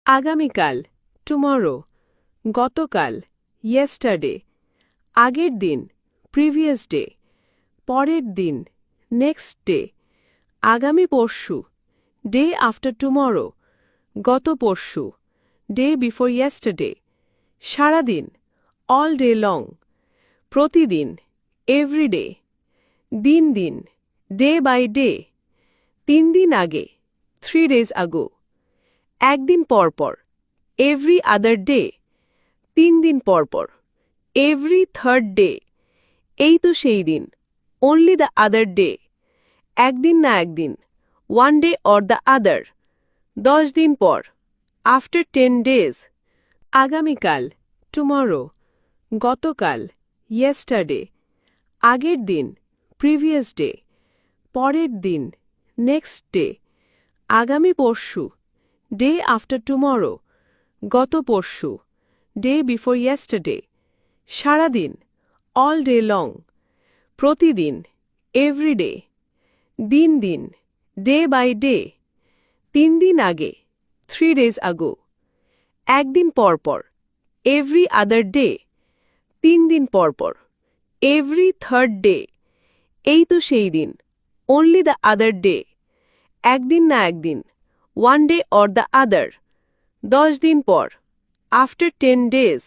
আগামীকাল টুমরো, গতকাল ইয়েস্টারডে, আগের দিন প্রিভিয়াস ডে, পরের দিন নেক্সট ডে, আগামী পরশু ডে আফটার টুমরো, গত পরশু ডে বিফোর ইয়েস্টারডে, সারাদিন অল ডে লং, প্রতিদিন এভরিডে, দিন দিন ডে বাই ডে, 3 দিন আগে 3 days ago, একদিন পর পর এভরি আদার ডে, 3 দিন পর পর এভরি থার্ড ডে, এই তো সেই দিন অনলি দ্য আদার ডে, একদিন না একদিন one day or the other, 10 দিন পর আফটার 10 days, আগামীকাল টুমরো, গতকাল ইয়েস্টারডে, আগের দিন প্রিভিয়াস ডে, পরের দিন নেক্সট ডে, আগামী পরশু ডে আফটার টুমরো, গত পরশু ডে বিফোর ইয়েস্টারডে, সারাদিন অল ডে লং, প্রতিদিন এভরিডে, দিন দিন ডে বাই ডে, 3 দিন আগে 3 days ago, একদিন পর পর এভরি আদার ডে, 3 দিন পর পর এভরি থার্ড ডে, এই তো সেই দিন অনলি দ্য আদার ডে, একদিন না একদিন one day or the other, 10 দিন পর আফটার 10 days,